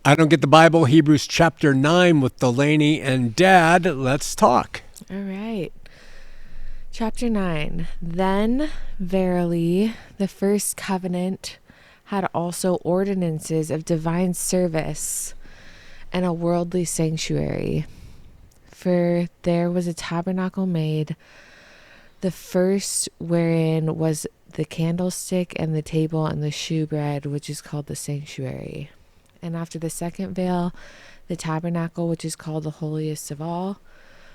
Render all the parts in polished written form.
I Don't Get the Bible, Hebrews chapter 9 with Delaney and Dad. Let's talk. All right. Chapter 9. Then, verily, the first covenant had also ordinances of divine service and a worldly sanctuary. For there was a tabernacle made, the first wherein was the candlestick and the table and the shewbread, which is called the sanctuary. And after the second veil, the tabernacle, which is called the holiest of all,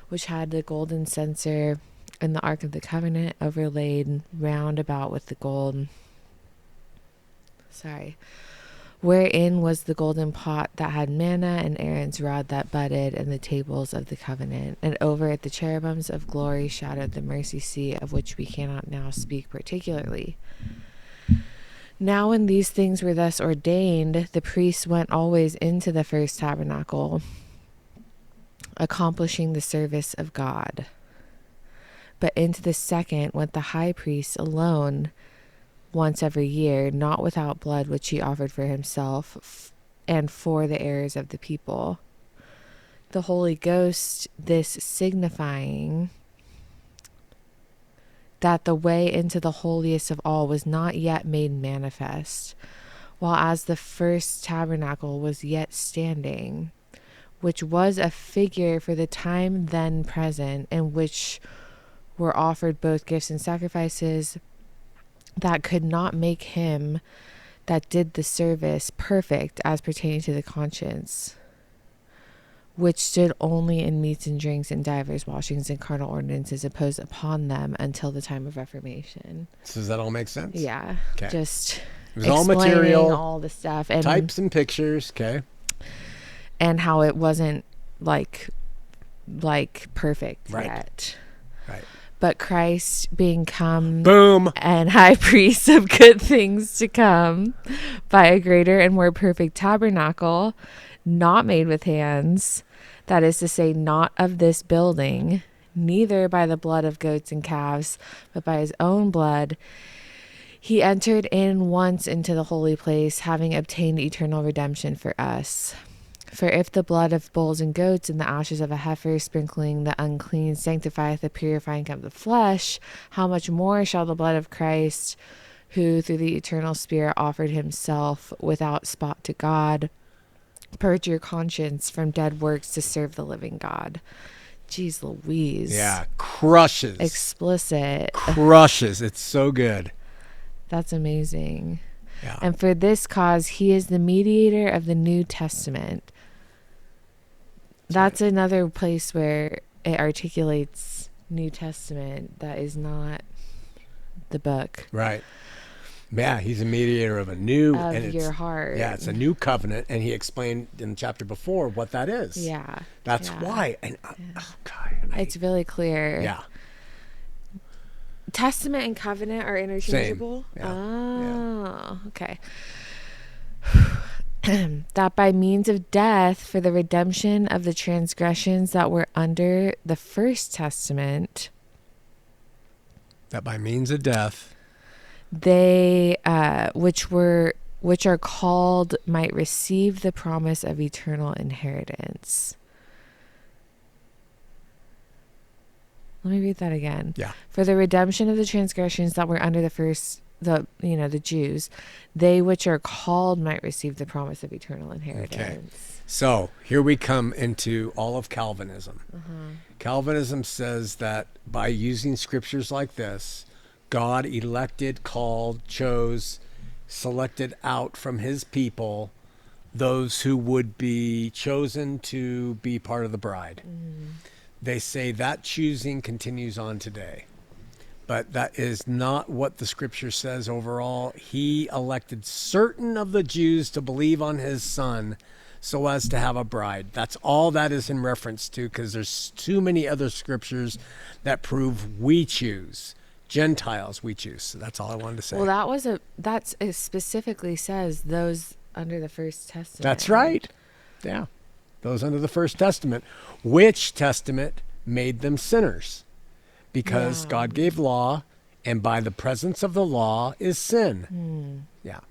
which had the golden censer and the ark of the covenant overlaid round about with the gold. Wherein was the golden pot that had manna and Aaron's rod that budded and the tables of the covenant. And over it the cherubims of glory shadowed the mercy seat, of which we cannot now speak particularly. Now when these things were thus ordained, the priests went always into the first tabernacle, accomplishing the service of God. But into the second went the high priest alone, once every year, not without blood, which he offered for himself and for the errors of the people. The Holy Ghost, this signifying that the way into the holiest of all was not yet made manifest, while as the first tabernacle was yet standing, which was a figure for the time then present, in which were offered both gifts and sacrifices, that could not make him that did the service perfect as pertaining to the conscience, which stood only in meats and drinks and divers washings and carnal ordinances imposed upon them until the time of Reformation. So does that all make sense? Yeah. Okay. Just It was all material, all the stuff and types and pictures. Okay. And how it wasn't like perfect Right. yet. Right. But Christ being come Boom. and high priest of good things to come by a greater and more perfect tabernacle, not made with hands, that is to say, not of this building, neither by the blood of goats and calves, but by his own blood, he entered in once into the holy place, having obtained eternal redemption for us. For if the blood of bulls and goats and the ashes of a heifer sprinkling the unclean sanctifieth the purifying of the flesh, how much more shall the blood of Christ, who through the eternal Spirit offered himself without spot to God, purge your conscience from dead works to serve the living God. Jeez Louise. Yeah. Crushes. Explicit. Crushes. It's so good. That's amazing. Yeah. And for this cause, he is the mediator of the New Testament. That's another place where it articulates New Testament that is not the book. Right. Yeah, he's a mediator of a new Of your heart. Yeah, it's a new covenant, and he explained in the chapter before what that is. Yeah. That's yeah. why. And oh God, it's really clear. Yeah. Testament and covenant are interchangeable. Same. Yeah. Oh, okay. That by means of death for the redemption of the transgressions that were under the first testament, That by means of death, they which are called might receive the promise of eternal inheritance. Let me read that again. Yeah. For the redemption of the transgressions that were under the first, the Jews, they which are called might receive the promise of eternal inheritance. Okay. So here we come into all of Calvinism. Calvinism says that by using scriptures like this, God elected, called, chose, selected out from his people those who would be chosen to be part of the bride. They say that choosing continues on today. But that is not what the scripture says overall. He elected certain of the Jews to believe on his son so as to have a bride. That's all that is in reference to, because there's too many other scriptures that prove we choose. Gentiles we choose. So that's all I wanted to say. Well, it specifically says those under the first testament. That's right. Yeah. Those under the first testament. Which testament made them sinners? Because God gave law, and by the presence of the law is sin. Yeah.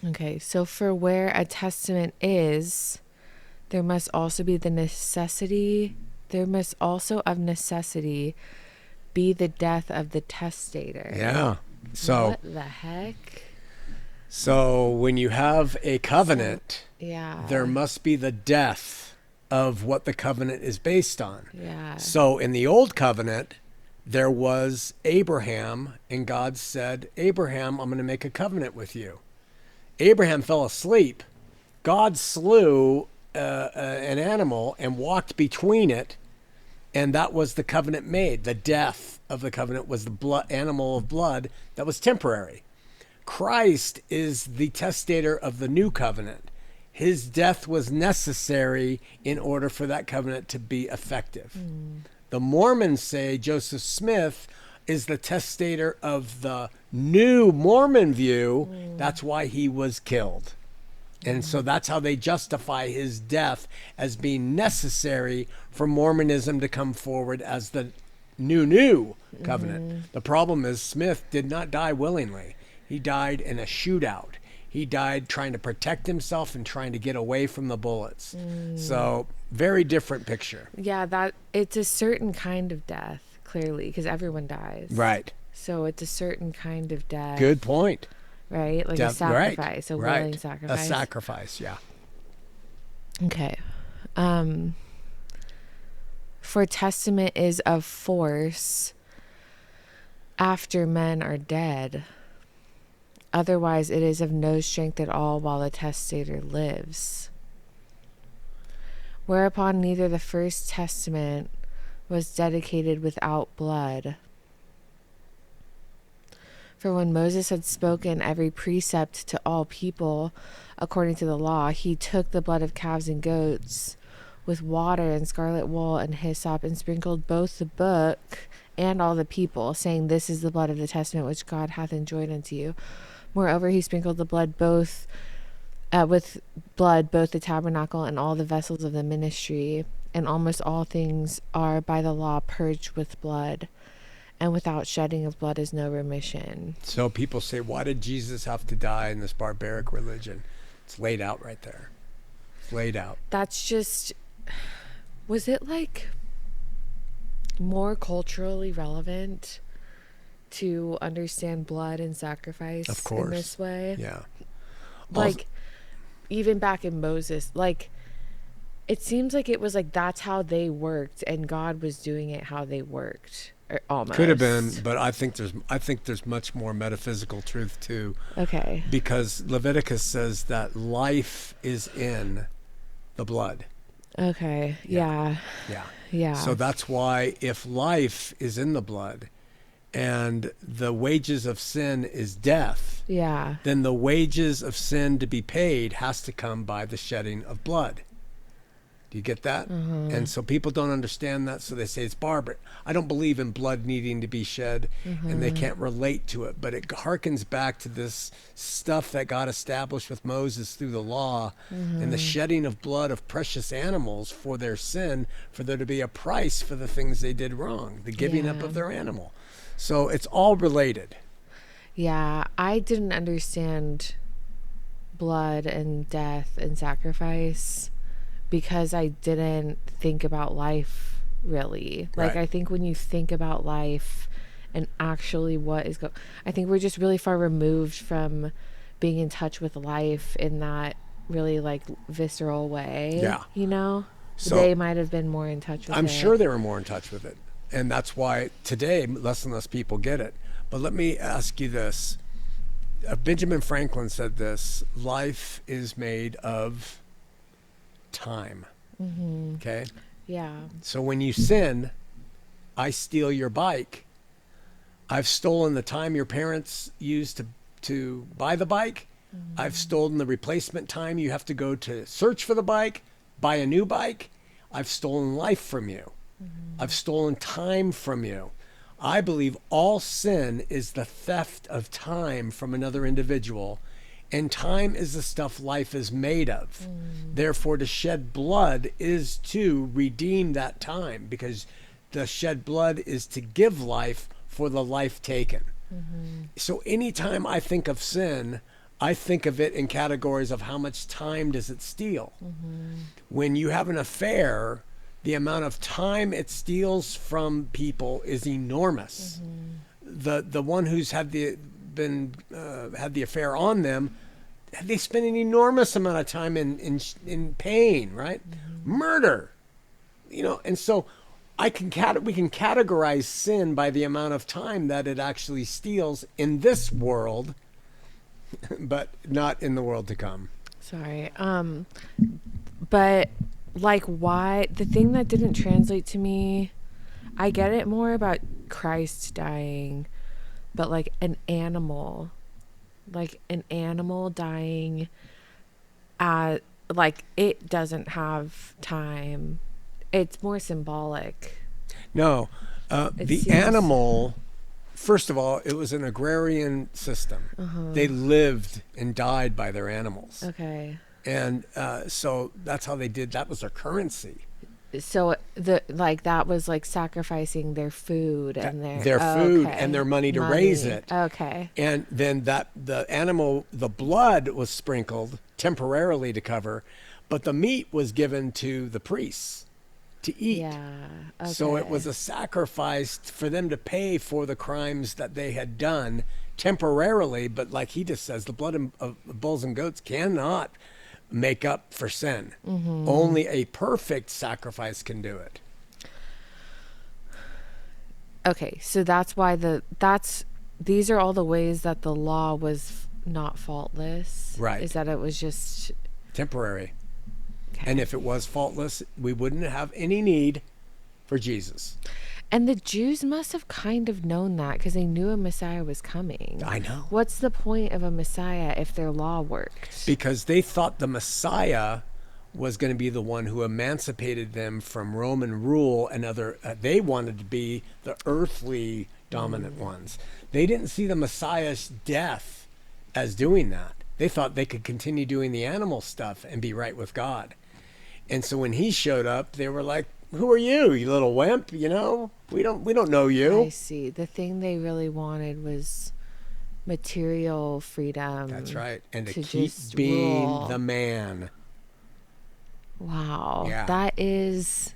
Okay, so for where a testament is, there must also be the necessity. There must also of necessity be the death of the testator. Yeah. So What the heck? so when you have a covenant, Yeah. there must be the death of what the covenant is based on. Yeah. So in the old covenant, there was Abraham, and God said, Abraham, I'm going to make a covenant with you. Abraham fell asleep. God slew an animal and walked between it, and that was the covenant made. The death of the covenant was the blood, animal of blood that was temporary. Christ is the testator of the new covenant. His death was necessary in order for that covenant to be effective. The Mormons say Joseph Smith is the testator of the new Mormon view. That's why he was killed. And so that's how they justify his death as being necessary for Mormonism to come forward as the new covenant. The problem is Smith did not die willingly. He died in a shootout. He died trying to protect himself and trying to get away from the bullets. So very different picture. Yeah, that it's a certain kind of death, clearly, because everyone dies. Right. So it's a certain kind of death. Good point. Right? Like a sacrifice, a willing sacrifice. A sacrifice, yeah. Okay. For testament is of force after men are dead. Otherwise, it is of no strength at all while the testator lives. Whereupon neither the first testament was dedicated without blood. For when Moses had spoken every precept to all people according to the law, he took the blood of calves and goats with water and scarlet wool and hyssop and sprinkled both the book and all the people, saying, This is the blood of the testament which God hath enjoined unto you. Moreover, he sprinkled the blood both with blood both the tabernacle and all the vessels of the ministry, and almost all things are by the law purged with blood, and without shedding of blood is no remission. So people say, why did Jesus have to die in this barbaric religion? It's laid out right there. It's laid out. That's just, was it like more culturally relevant to understand blood and sacrifice Of course. in this way? Yeah. Like, even back in Moses, like, it seems like it was like that's how they worked, and God was doing it how they worked. Or almost. Could have been, but I think there's much more metaphysical truth too. Okay. Because Leviticus says that life is in the blood. Okay. Yeah. Yeah. Yeah. So that's why if life is in the blood and the wages of sin is death, Yeah. then the wages of sin to be paid has to come by the shedding of blood. Do you get that? And so people don't understand that, so they say it's barbaric. I don't believe in blood needing to be shed, and they can't relate to it. But it harkens back to this stuff that God established with Moses through the law, and the shedding of blood of precious animals for their sin, for there to be a price for the things they did wrong, the giving up of their animal. So it's all related. Yeah. I didn't understand blood and death and sacrifice because I didn't think about life really. Like, Right. I think when you think about life and actually what is I think we're just really far removed from being in touch with life in that really like visceral way. Yeah. You know? So they might have been more in touch with it. I'm sure they were more in touch with it. And that's why today less and less people get it. But let me ask you this. Benjamin Franklin said this: life is made of time. Okay? Yeah. So when you sin, I steal your bike. I've stolen the time your parents used to buy the bike. I've stolen the replacement time you have to go to search for the bike, buy a new bike. I've stolen life from you. I've stolen time from you. I believe all sin is the theft of time from another individual, and time is the stuff life is made of. Therefore, to shed blood is to redeem that time, because the shed blood is to give life for the life taken. So anytime I think of sin, I think of it in categories of how much time does it steal. When you have an affair, the amount of time it steals from people is enormous. The one who's had the affair on them, they spend an enormous amount of time in pain, right? Murder, and so we can categorize sin by the amount of time that it actually steals in this world, but not in the world to come. Sorry. But like, why the thing that didn't translate to me, I get it more about Christ dying, but like an animal dying like it doesn't have time. It's more symbolic. No, the animal, first of all, it was an agrarian system. They lived and died by their animals. Okay. And so that's how they did. That was their currency. So that was like sacrificing their food and their food and their money to raise it. Okay. And then the animal, the blood was sprinkled temporarily to cover, but the meat was given to the priests to eat. Yeah. Okay. So it was a sacrifice for them to pay for the crimes that they had done temporarily. But like he just says, the blood of bulls and goats cannot make up for sin. Only a perfect sacrifice can do it. Okay, so that's why these are all the ways that the law was not faultless. Right. Is that it was just temporary. okay. And if it was faultless, we wouldn't have any need for Jesus. And the Jews must have kind of known that because they knew a Messiah was coming. I know. What's the point of a Messiah if their law worked? Because they thought the Messiah was going to be the one who emancipated them from Roman rule and other. They wanted to be the earthly dominant ones. They didn't see the Messiah's death as doing that. They thought they could continue doing the animal stuff and be right with God. And so when he showed up, they were like, "Who are you, you little wimp? We don't know you." I see. The thing they really wanted was material freedom. That's right. And to keep just being rule. the man. Wow. Yeah. That is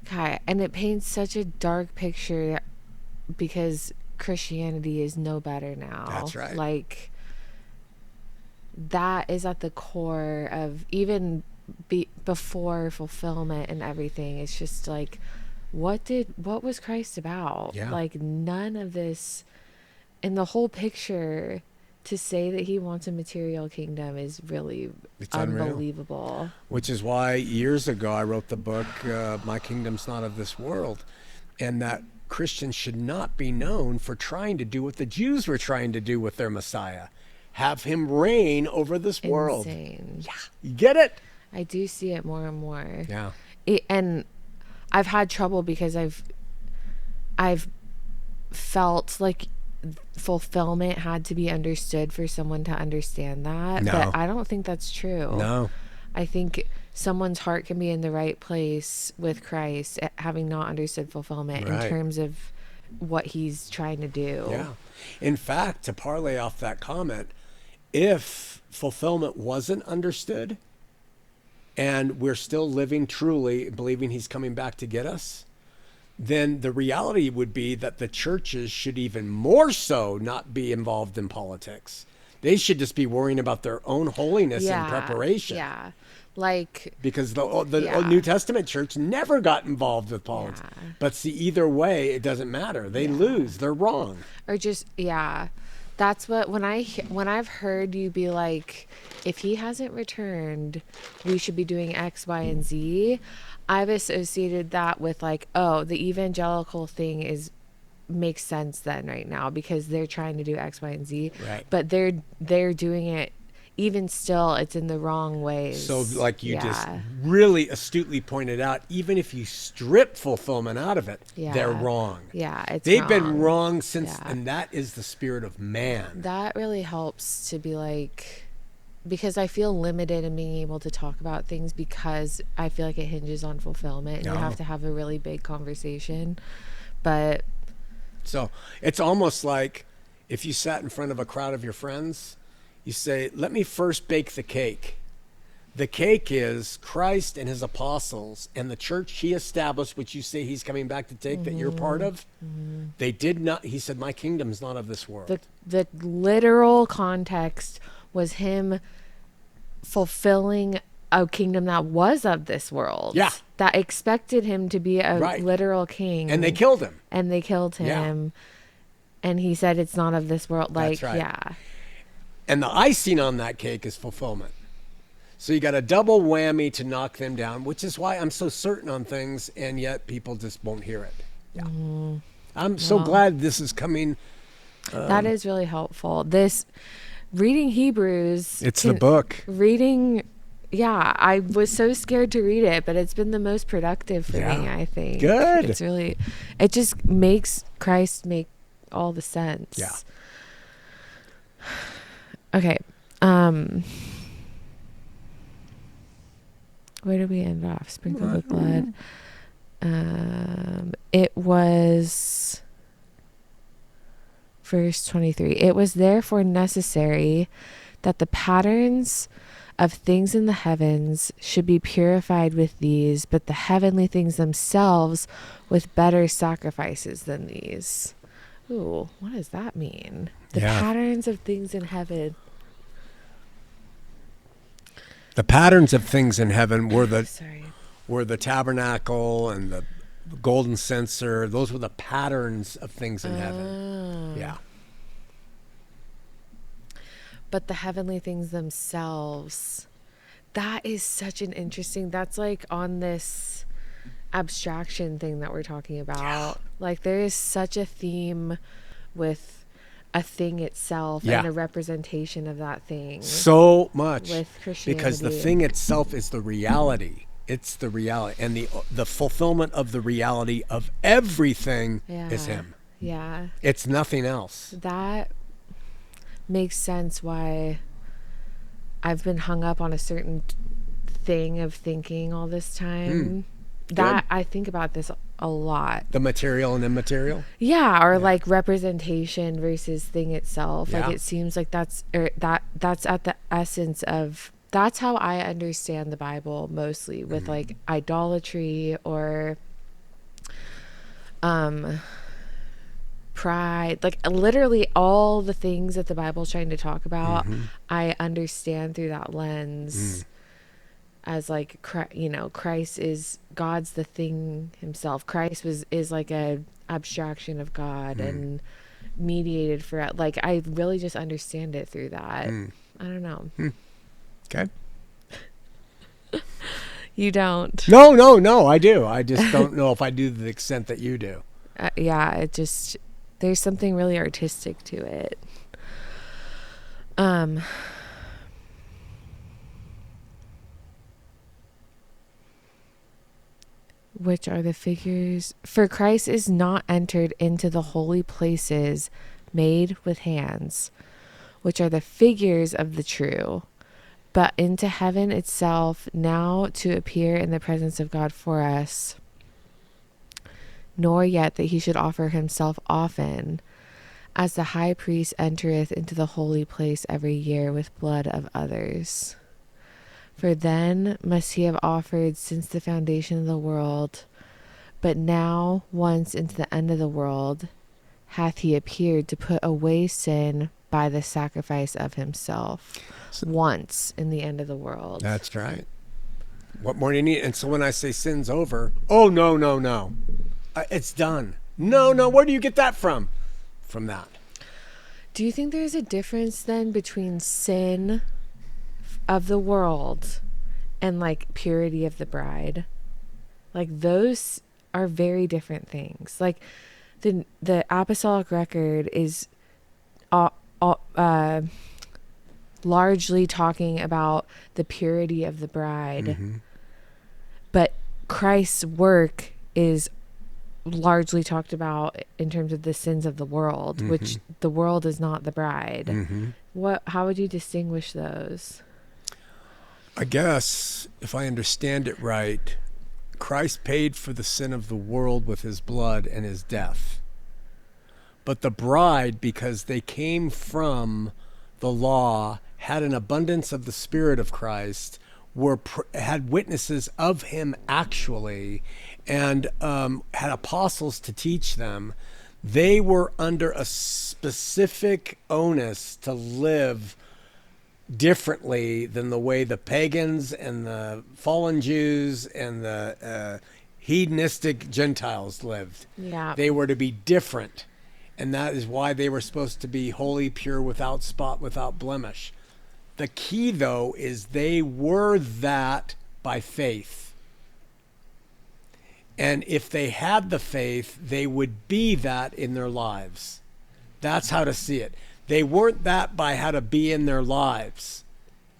okay. And it paints such a dark picture because Christianity is no better now. That's right. Like that is at the core of even before fulfillment and everything. It's just like, what was Christ about? Yeah. Like none of this in the whole picture. To say that he wants a material kingdom is really unbelievable. Unreal. Which is why years ago I wrote the book, My Kingdom's Not of This World, and that Christians should not be known for trying to do what the Jews were trying to do with their Messiah. Have him reign over this world. Insane. Yeah. You get it? I do see it more and more. Yeah. And I've had trouble because I've felt like fulfillment had to be understood for someone to understand that. No. But I don't think that's true. No. I think someone's heart can be in the right place with Christ, having not understood fulfillment in terms of what he's trying to do. Yeah. In fact, to parlay off that comment, if fulfillment wasn't understood and we're still living truly believing he's coming back to get us, then the reality would be that the churches should even more so not be involved in politics. They should just be worrying about their own holiness and preparation. Yeah. Like, because the New Testament church never got involved with politics. Yeah. But see, either way, it doesn't matter. They lose. They're wrong. Or just, that's what, when I've heard you be like, if he hasn't returned, we should be doing X, Y, and Z. I've associated that with like, oh, the evangelical thing makes sense then right now because they're trying to do X, Y, and Z. Right. But they're doing it, even still, it's in the wrong ways. So like you just really astutely pointed out, even if you strip fulfillment out of it, they're wrong. Yeah, They've been wrong since, and that is the spirit of man. That really helps to be like, because I feel limited in being able to talk about things because I feel like it hinges on fulfillment and you have to have a really big conversation. But so it's almost like if you sat in front of a crowd of your friends You say, let me first bake the cake. The cake is Christ and his apostles and the church he established, which you say he's coming back to take, that you're part of. They did not, he said, my kingdom's not of this world. The literal context was him fulfilling a kingdom that was of this world. Yeah. That expected him to be a literal king. And they killed him. Yeah. And he said, it's not of this world. Like, That's right. yeah. And the icing on that cake is fulfillment. So you got a double whammy to knock them down, which is why I'm so certain on things, and yet people just won't hear it. Yeah. I'm so glad this is coming. That is really helpful. Reading Hebrews. It's the book. Yeah, I was so scared to read it, but it's been the most productive for me, I think. Good. It just makes Christ make all the sense. Yeah. Okay. Where did we end off? Sprinkle with blood. It was verse 23. It was therefore necessary that the patterns of things in the heavens should be purified with these, but the heavenly things themselves with better sacrifices than these. Ooh, what does that mean? The patterns of things in heaven. The patterns of things in heaven were the tabernacle and the golden censer. Those were the patterns of things in heaven. Yeah. But the heavenly things themselves, that is such an interesting, that's like on this abstraction thing that we're talking about. Yeah. Like there is such a theme with a thing itself and a representation of that thing. So much. With Christianity. Because the thing itself is the reality. It's the reality. And the fulfillment of the reality of everything is him. Yeah. It's nothing else. That makes sense why I've been hung up on a certain thing of thinking all this time. That I think about this a lot. The material and immaterial? Yeah, or like representation versus thing itself. Like it seems like that's at the essence of, that's how I understand the Bible mostly, with like idolatry or pride, like literally all the things that the Bible's trying to talk about, I understand through that lens. As like, Christ is, God's the thing himself. Christ is like a abstraction of God and mediated for, like, I really just understand it through that. I don't know. Okay. You don't? No, I do. I just don't know if I do to the extent that you do. It just, there's something really artistic to it. Which are the figures? For Christ is not entered into the holy places made with hands, which are the figures of the true, but into heaven itself, now to appear in the presence of God for us. Nor yet that he should offer himself often, as the high priest entereth into the holy place every year with blood of others. For then must he have offered since the foundation of the world, but now once into the end of the world hath he appeared to put away sin by the sacrifice of himself. Once in the end of the world. That's right. What more do you need? And so when I say sin's over, oh, no. It's done. No, where do you get that from? From that. Do you think there's a difference then between sin of the world and like purity of the bride? Like those are very different things. Like the apostolic record is largely talking about the purity of the bride, but Christ's work is largely talked about in terms of the sins of the world, which the world is not the bride. How would you distinguish those? I guess if I understand it right, Christ paid for the sin of the world with his blood and his death. But the bride, because they came from the law, had an abundance of the Spirit of Christ, had witnesses of him actually, and had apostles to teach them, they were under a specific onus to live differently than the way the pagans and the fallen Jews and the hedonistic Gentiles lived. Yeah. They were to be different. And that is why they were supposed to be holy, pure, without spot, without blemish. The key, though, is they were that by faith. And if they had the faith, they would be that in their lives. That's how to see it. They weren't that by how to be in their lives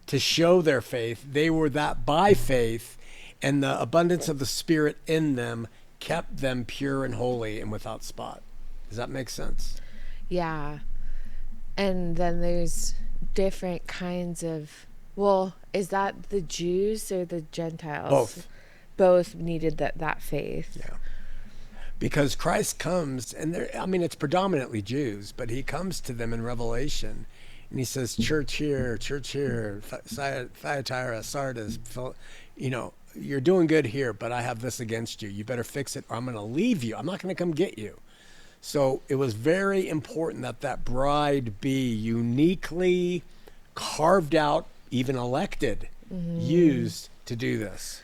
to show their faith. They were that by faith, and the abundance of the Spirit in them kept them pure and holy and without spot. Does that make sense? Yeah. And then there's different kinds of, well, is that the Jews or the Gentiles? Both needed that faith. Yeah. Because Christ comes, and it's predominantly Jews, but he comes to them in Revelation, and he says, church here, Thyatira, Sardis, you're doing good here, but I have this against you. You better fix it, or I'm going to leave you. I'm not going to come get you. So it was very important that bride be uniquely carved out, even elected, used to do this.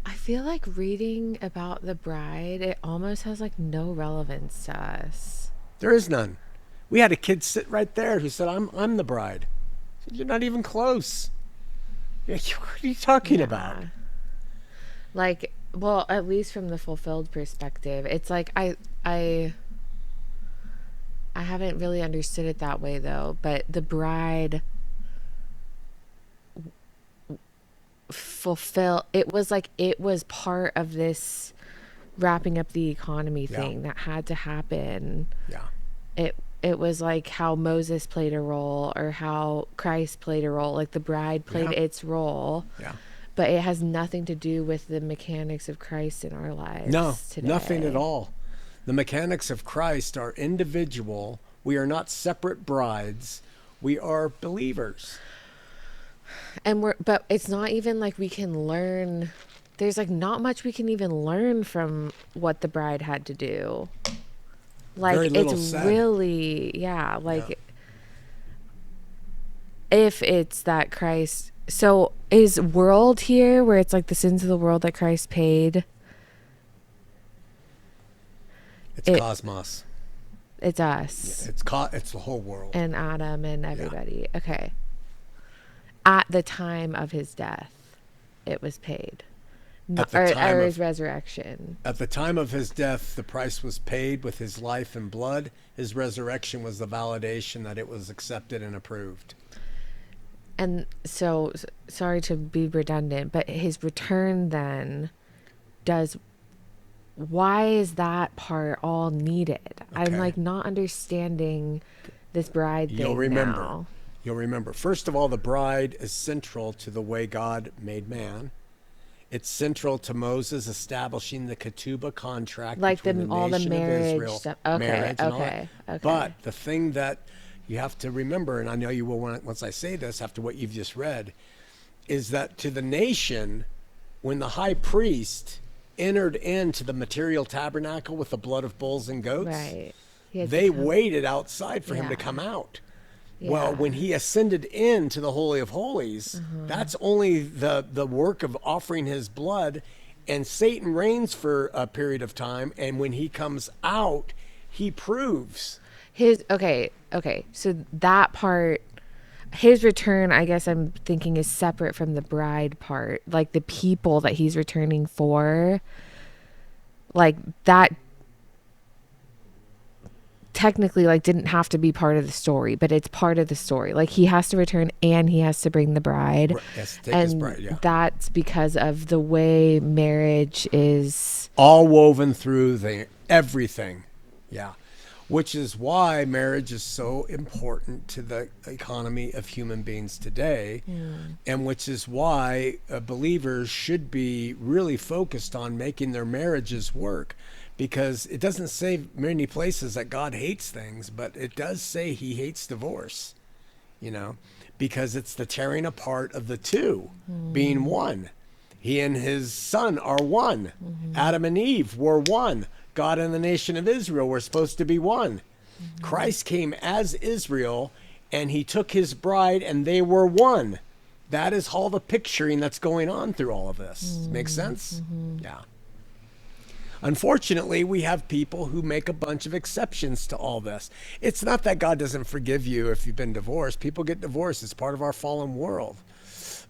I feel like reading about the bride, it almost has like no relevance to us. There is none. We had a kid sit right there who said, I'm the bride. I said, you're not even close. What are you talking about? Like, well, at least from the fulfilled perspective, it's like I haven't really understood it that way though, but the bride it was part of this wrapping up the economy thing that had to happen. Yeah. It was like how Moses played a role, or how Christ played a role, like the bride played its role. Yeah. But it has nothing to do with the mechanics of Christ in our lives. No, today. nothing at all. The mechanics of Christ are individual. We are not separate brides. We are believers. But it's not even like we can learn. There's like not much we can even learn from what the bride had to do. Like it's said. Really, if it's that Christ. So is world here where it's like the sins of the world that Christ paid? It's cosmos. It's us. Yeah, it's the whole world. And Adam and everybody. Yeah. Okay. At the time of his death, it was paid. Or his resurrection. At the time of his death, the price was paid with his life and blood. His resurrection was the validation that it was accepted and approved. And so, sorry to be redundant, but his return then why is that part all needed? Okay. I'm like not understanding this bride thing. You'll remember. First of all, the bride is central to the way God made man. It's central to Moses establishing the ketubah contract, like between all the marriage of Israel, stuff. Okay. But the thing that you have to remember, and I know you will once I say this after what you've just read, is that to the nation, when the high priest entered into the material tabernacle with the blood of bulls and goats, right. They waited outside for him to come out. Yeah. Well, when he ascended into the Holy of Holies, that's only the work of offering his blood, and Satan reigns for a period of time, and when he comes out, he proves. Okay, so that part, his return, I guess I'm thinking, is separate from the bride part, like the people that he's returning for, like that technically like didn't have to be part of the story, but it's part of the story. Like he has to return and he has to bring the bride. Yes, take his bride, yeah. That's because of the way marriage is all woven through everything. Yeah. Which is why marriage is so important to the economy of human beings today, and which is why believers should be really focused on making their marriages work, because it doesn't say many places that God hates things, but it does say he hates divorce. because it's the tearing apart of the two being one. He and his son are one. Adam and Eve were one. God and the nation of Israel were supposed to be one. Christ came as Israel, and he took his bride, and they were one. That is all the picturing that's going on through all of this. Make sense? Yeah. Unfortunately, we have people who make a bunch of exceptions to all this. It's not that God doesn't forgive you if you've been divorced. People get divorced. It's part of our fallen world.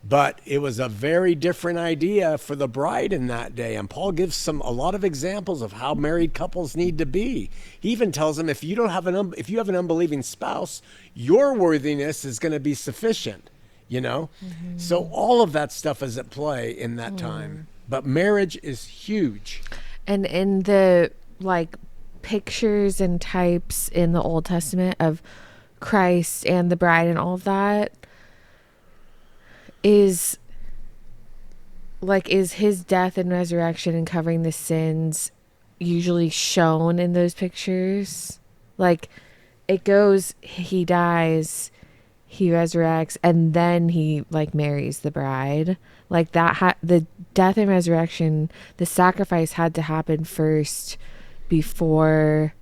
But it was a very different idea for the bride in that day. And Paul gives a lot of examples of how married couples need to be. He even tells them if you have an unbelieving spouse, your worthiness is going to be sufficient, So all of that stuff is at play in that time. But marriage is huge. And in the pictures and types in the Old Testament of Christ and the bride and all of that, is his death and resurrection and covering the sins usually shown in those pictures? It goes, he dies, he resurrects, and then he marries the bride. The death and resurrection, the sacrifice had to happen first before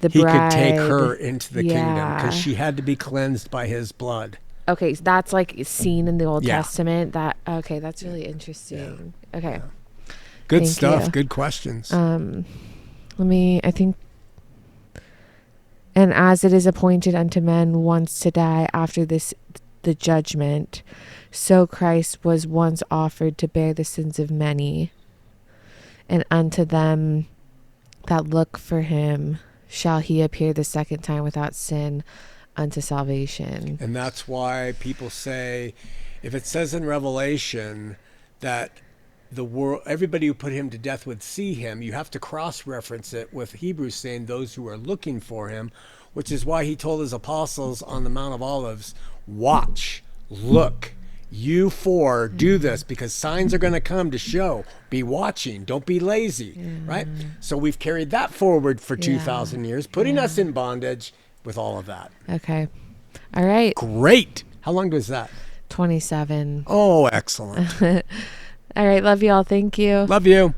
the bride. He could take her into the kingdom because she had to be cleansed by his blood. Okay, so that's seen in the Old Testament. That's really interesting. Yeah. Okay. Yeah. Good Thank stuff. You. Good questions. And as it is appointed unto men once to die after this, the judgment, so Christ was once offered to bear the sins of many, and unto them that look for him shall he appear the second time without sin unto salvation. And that's why people say, if it says in Revelation that the world, everybody who put him to death would see him, you have to cross-reference it with Hebrews saying those who are looking for him, which is why he told his apostles on the Mount of Olives, watch, look, you four do this, because signs are going to come to show. Be watching, don't be lazy, right? So we've carried that forward for 2,000 years, putting us in bondage with all of that. Okay. All right. Great. How long was that? 27. Oh, excellent. All right. Love you all. Thank you. Love you.